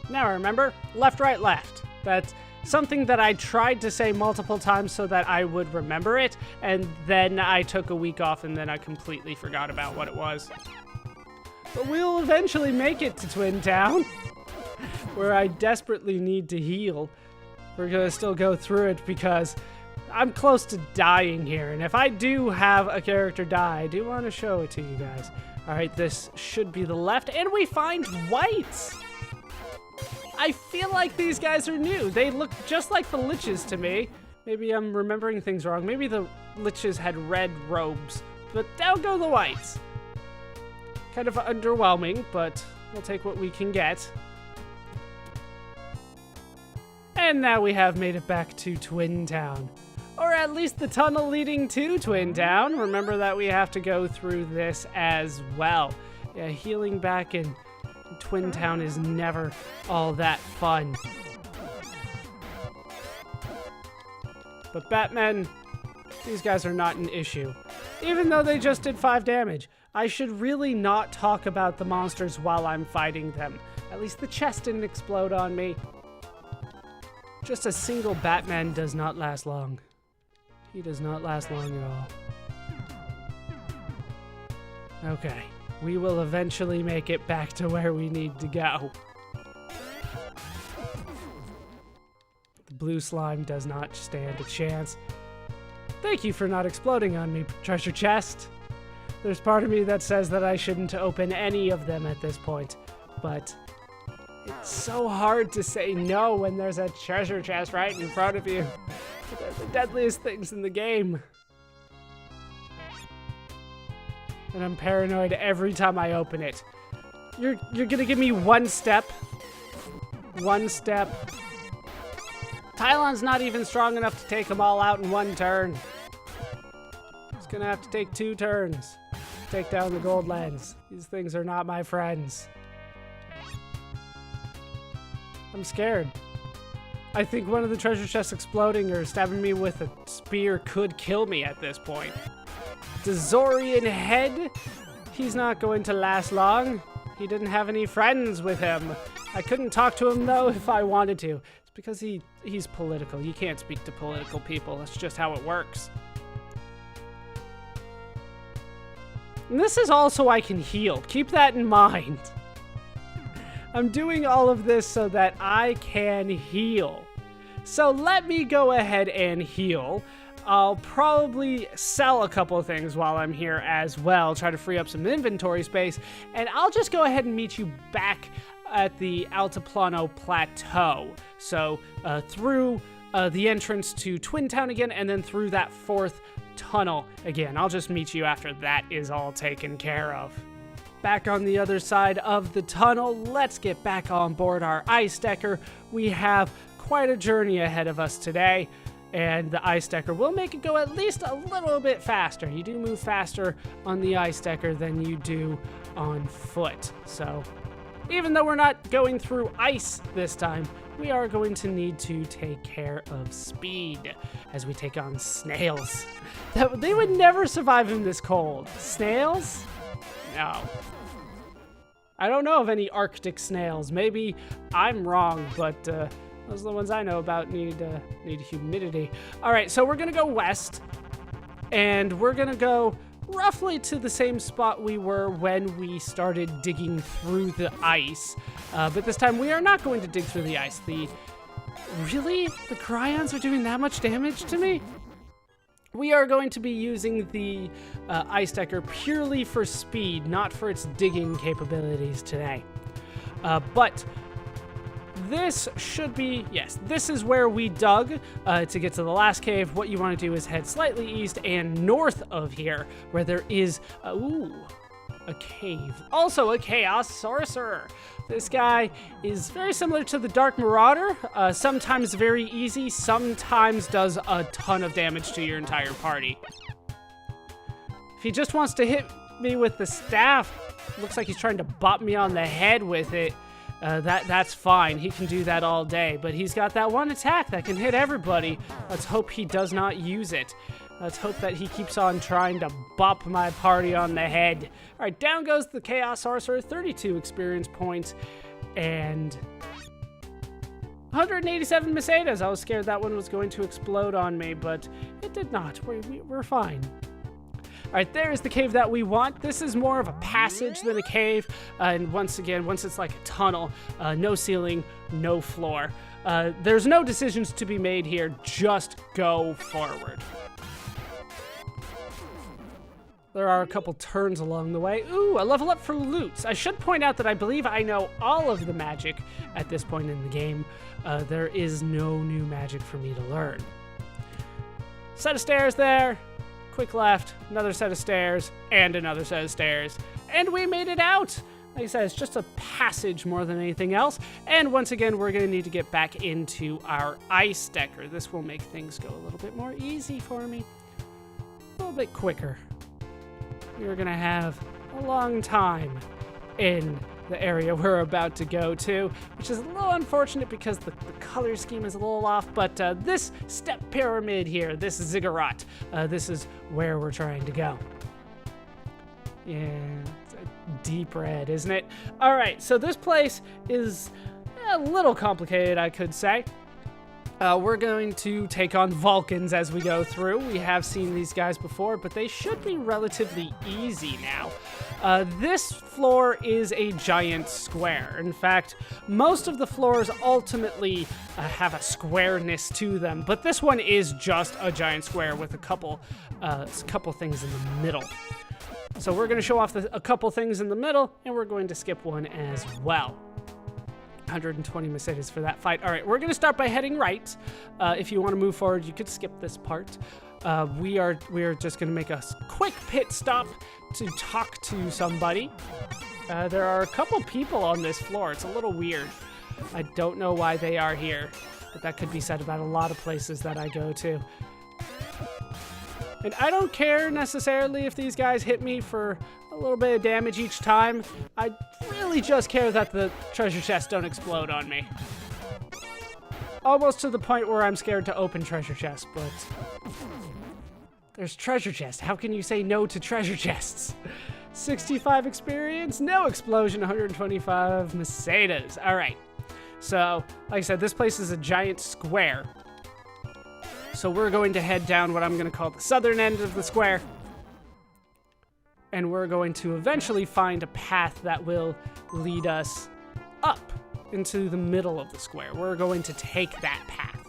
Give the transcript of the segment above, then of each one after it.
Now remember, left, right, left. That's something that I tried to say multiple times so that I would remember it, and then I took a week off and then I completely forgot about what it was. But we'll eventually make it to Twin Town, where I desperately need to heal. We're gonna still go through it because I'm close to dying here, and if I do have a character die, I do want to show it to you guys. Alright, this should be the left, and we find whites! I feel like these guys are new. They look just like the liches to me. Maybe I'm remembering things wrong. Maybe the liches had red robes, but down go the whites. Kind of underwhelming, but we'll take what we can get. And now we have made it back to Twin Town. Or at least the tunnel leading to Twin Town. Remember that we have to go through this as well. Yeah, healing back in Twin Town is never all that fun. But Batman, these guys are not an issue. Even though they just did 5 damage, I should really not talk about the monsters while I'm fighting them. At least the chest didn't explode on me. Just a single Batman does not last long. He does not last long at all. Okay, we will eventually make it back to where we need to go. The blue slime does not stand a chance. Thank you for not exploding on me, treasure chest. There's part of me that says that I shouldn't open any of them at this point, but it's so hard to say no when there's a treasure chest right in front of you. They're the deadliest things in the game. And I'm paranoid every time I open it. You're gonna give me one step. One step. Tylon's not even strong enough to take them all out in one turn. He's gonna have to take 2 turns to take down the gold lens. These things are not my friends. I'm scared. I think one of the treasure chests exploding or stabbing me with a spear could kill me at this point. Dezorian head? He's not going to last long. He didn't have any friends with him. I couldn't talk to him though if I wanted to. It's because he's political. You can't speak to political people. That's just how it works. And this is also I can heal. Keep that in mind. I'm doing all of this so that I can heal. So let me go ahead and heal. I'll probably sell a couple of things while I'm here as well, try to free up some inventory space, and I'll just go ahead and meet you back at the Altiplano Plateau. So through the entrance to Twin Town again, and then through that 4th tunnel again. I'll just meet you after that is all taken care of. Back on the other side of the tunnel, let's get back on board our ice decker. We have quite a journey ahead of us today, and the ice decker will make it go at least a little bit faster. You do move faster on the ice decker than you do on foot. So even though we're not going through ice this time, we are going to need to take care of speed as we take on snails. They would never survive in this cold. Snails? No. I don't know of any Arctic snails. Maybe I'm wrong, but those are the ones I know about need humidity. All right, so we're gonna go west, and we're gonna go roughly to the same spot we were when we started digging through the ice. But this time we are not going to dig through the ice. Really? The Cryons are doing that much damage to me? We are going to be using the ice decker purely for speed, not for its digging capabilities today. But this should be, yes, this is where we dug to get to the last cave. What you want to do is head slightly east and north of here, where there is, a cave. Also a Chaos Sorcerer. This guy is very similar to the Dark Marauder, sometimes very easy, sometimes does a ton of damage to your entire party. If he just wants to hit me with the staff, looks like he's trying to bop me on the head with it, that's fine. He can do that all day, but he's got that one attack that can hit everybody. Let's hope he does not use it. Let's hope that he keeps on trying to bop my party on the head. All right, down goes the Chaos Sorcerer, 32 experience points, and 187 Mercedes. I was scared that one was going to explode on me, but it did not. We're fine. All right, there is the cave that we want. This is more of a passage than a cave. And once again, once it's like a tunnel, no ceiling, no floor. There's no decisions to be made here. Just go forward. There are a couple turns along the way. Ooh, a level up for loot. I should point out that I believe I know all of the magic at this point in the game. There is no new magic for me to learn. Set of stairs there. Quick left, another set of stairs, and another set of stairs. And we made it out! Like I said, it's just a passage more than anything else. And once again, we're going to need to get back into our ice decker. This will make things go a little bit more easy for me. A little bit quicker. We're going to have a long time in the area we're about to go to, which is a little unfortunate because the color scheme is a little off, but this step pyramid here, this ziggurat, this is where we're trying to go. Yeah, it's a deep red, isn't it? All right, so this place is a little complicated, I could say. We're going to take on Vulcans as we go through. We have seen these guys before, but they should be relatively easy now. This floor is a giant square. In fact, most of the floors ultimately have a squareness to them, but this one is just a giant square with a couple things in the middle. So we're going to show off a couple things in the middle, and we're going to skip one as well. 120 Mercedes for that fight. All right, we're going to start by heading right. If you want to move forward, you could skip this part. We are just going to make a quick pit stop to talk to somebody. There are a couple people on this floor. It's a little weird. I don't know why they are here, but that could be said about a lot of places that I go to. And I don't care necessarily if these guys hit me for a little bit of damage each time. I really just care that the treasure chests don't explode on me. Almost to the point where I'm scared to open treasure chests, but there's treasure chests. How can you say no to treasure chests? 65 experience, no explosion, 125 Mercedes. All right. So, like I said, this place is a giant square. So we're going to head down what I'm going to call the southern end of the square. And we're going to eventually find a path that will lead us up into the middle of the square. We're going to take that path.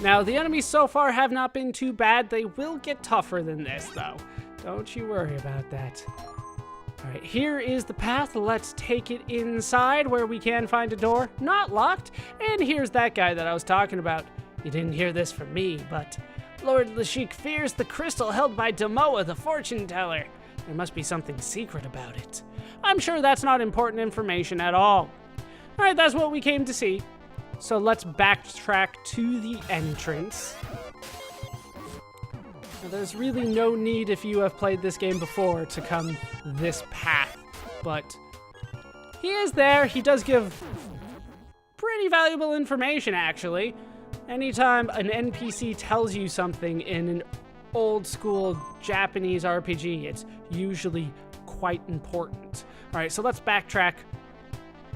Now, the enemies so far have not been too bad. They will get tougher than this, though. Don't you worry about that. All right, here is the path. Let's take it inside where we can find a door. Not locked. And here's that guy that I was talking about. You didn't hear this from me, but Lord Lashik fears the crystal held by Demoa, the fortune teller. There must be something secret about it. I'm sure that's not important information at all. All right, that's what we came to see. So let's backtrack to the entrance. Now, there's really no need, if you have played this game before, to come this path, but he is there. He does give pretty valuable information, actually. Anytime an NPC tells you something in an old school Japanese RPG, it's usually quite important. All right, so let's backtrack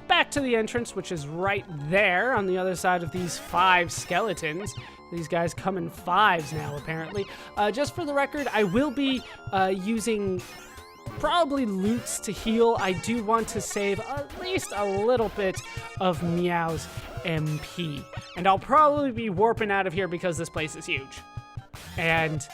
back to the entrance, which is right there on the other side of these 5 skeletons. These guys come in 5s now, apparently. Just for the record, I will be using probably loots to heal. I do want to save at least a little bit of Meow's MP. And I'll probably be warping out of here because this place is huge. And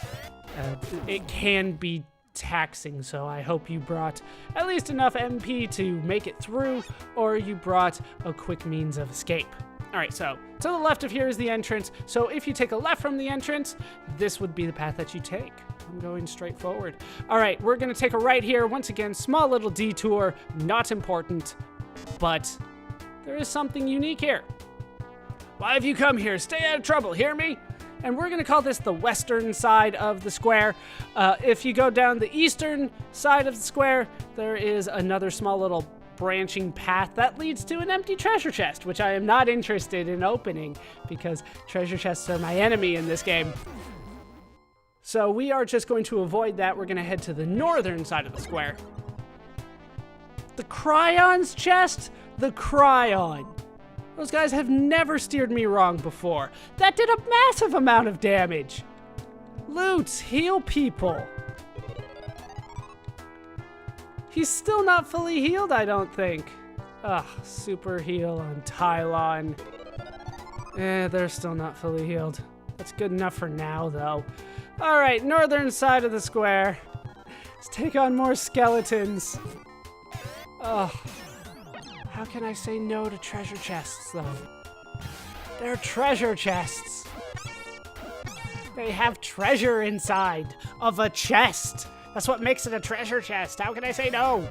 it can be taxing, so I hope you brought at least enough MP to make it through, or you brought a quick means of escape. All right, so to the left of here is the entrance. So if you take a left from the entrance, this would be the path that you take. I'm going straight forward. All right, we're gonna take a right here. Once again, small little detour, not important, but there is something unique here. Why have you come here? Stay out of trouble, hear me? And we're gonna call this the western side of the square. If you go down the eastern side of the square, there is another small little branching path that leads to an empty treasure chest, which I am not interested in opening because treasure chests are my enemy in this game. So we are just going to avoid that. We're gonna head to the northern side of the square. The Cryon's chest? the Cryon. Those guys have never steered me wrong before. That did a massive amount of damage. Loots, heal people. He's still not fully healed, I don't think. Ugh, super heal on Tylon. They're still not fully healed. That's good enough for now, though. All right, northern side of the square. Let's take on more skeletons. Ugh. How can I say no to treasure chests, though? They're treasure chests. They have treasure inside of a chest. That's what makes it a treasure chest. How can I say no?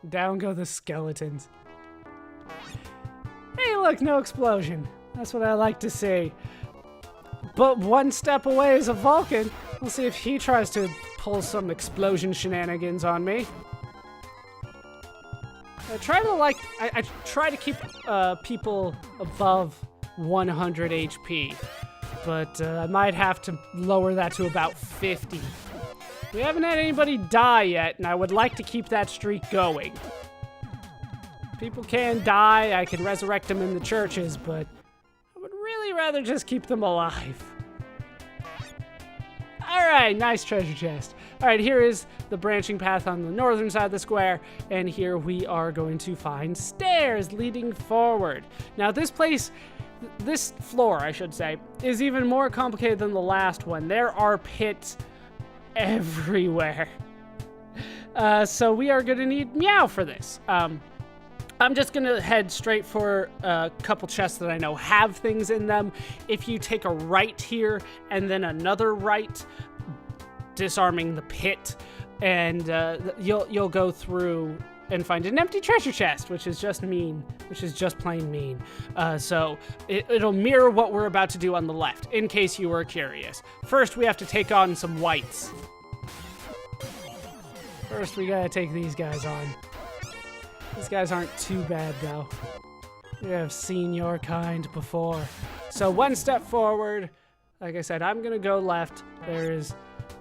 Down go the skeletons. Hey, look, no explosion. That's what I like to see. But one step away is a Vulcan. We'll see if he tries to pull some explosion shenanigans on me. I try to keep people above 100 HP, but I might have to lower that to about 50. We haven't had anybody die yet, and I would like to keep that streak going. People can die, I can resurrect them in the churches, but I would really rather just keep them alive. Alright, nice treasure chest. Alright, here is the branching path on the northern side of the square, and here we are going to find stairs leading forward. Now this floor, I should say, is even more complicated than the last one. There are pits everywhere. So we are going to need Meow for this. I'm just going to head straight for a couple chests that I know have things in them. If you take a right here and then another right, disarming the pit, and you'll go through and find an empty treasure chest, which is just mean, which is just plain mean. So it'll mirror what we're about to do on the left, in case you were curious. First, we have to take on some whites. First, we gotta take these guys on. These guys aren't too bad, though. We have seen your kind before. So one step forward. Like I said, I'm gonna go left. There is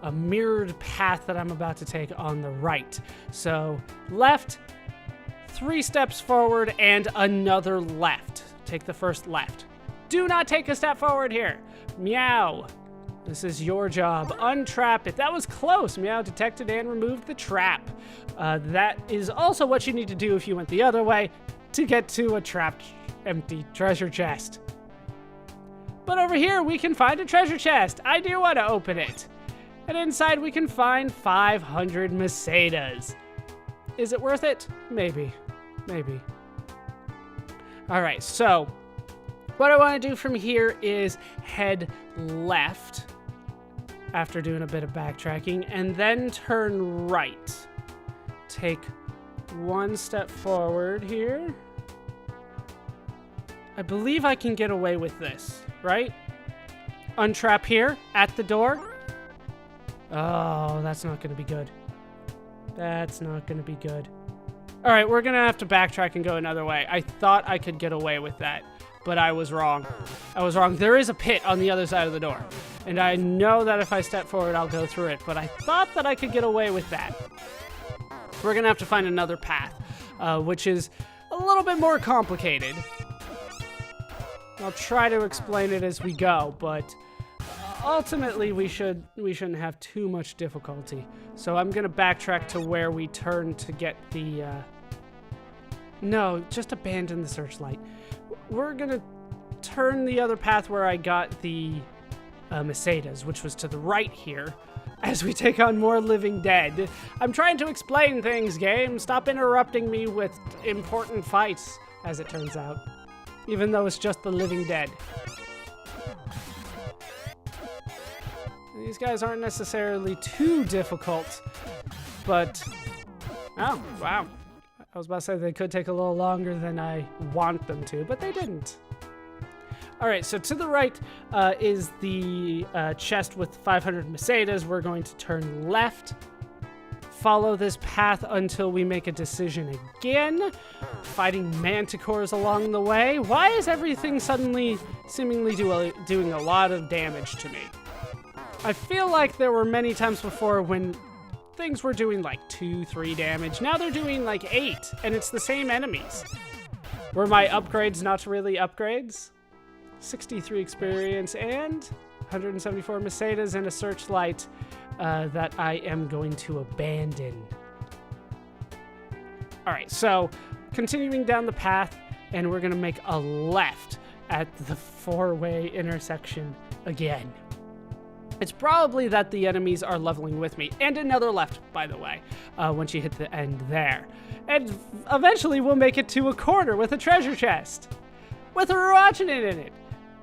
a mirrored path that I'm about to take on the right. So left, 3 steps forward, and another left. Take the first left. Do not take a step forward here. Meow. This is your job. Untrap it. That was close. Meow detected and removed the trap. That is also what you need to do if you went the other way to get to a trapped empty treasure chest. But over here, we can find a treasure chest. I do want to open it. And inside, we can find 500 Mesadas. Is it worth it? Maybe. Maybe. All right, so what I want to do from here is head left after doing a bit of backtracking, and then turn right. Take 1 step forward here. I believe I can get away with this, right? Untrap here at the door. Oh, that's not going to be good. That's not going to be good. All right, we're going to have to backtrack and go another way. I thought I could get away with that, but I was wrong. I was wrong. There is a pit on the other side of the door, and I know that if I step forward, I'll go through it, but I thought that I could get away with that. We're going to have to find another path, which is a little bit more complicated. I'll try to explain it as we go, but ultimately we shouldn't have too much difficulty. So I'm going to backtrack to where we turned to get the... No, just abandon the searchlight. We're going to turn the other path where I got the Mesadas, which was to the right here, as we take on more living dead. I'm trying to explain things, game. Stop interrupting me with important fights, as it turns out. Even though it's just the living dead. These guys aren't necessarily too difficult, but... Oh, wow. I was about to say they could take a little longer than I want them to, but they didn't. Alright, so to the right is the chest with 500 Mesadas. We're going to turn left. Follow this path until we make a decision again. Fighting manticores along the way. Why is everything suddenly seemingly doing a lot of damage to me? I feel like there were many times before when things were doing like 2-3 damage. Now they're doing like 8, and it's the same enemies. Were my upgrades not really upgrades? 63 experience and 174 Mercedes and a searchlight that I am going to abandon. All right, so continuing down the path, and we're gonna make a left at the 4-way intersection again. It's probably that the enemies are leveling with me. And another left, by the way, once you hit the end there. And eventually we'll make it to a corner with a treasure chest with a Roachin in it.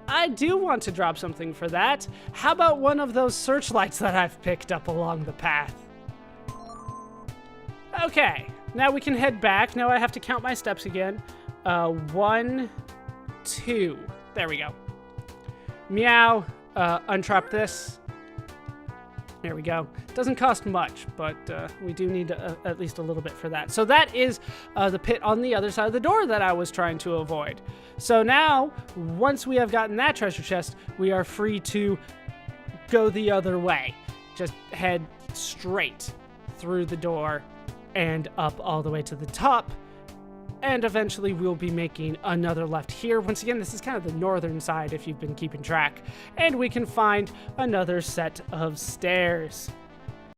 I do want to drop something for that. How about one of those searchlights that I've picked up along the path? Okay, now we can head back. Now I have to count my steps again. 1, 2. There we go. Meow. Untrap this. There we go. Doesn't cost much, but we do need at least a little bit for that. So that is the pit on the other side of the door that I was trying to avoid. So now, once we have gotten that treasure chest, we are free to go the other way. Just head straight through the door and up all the way to the top. And eventually we'll be making another left here. Once again, this is kind of the northern side if you've been keeping track. And we can find another set of stairs.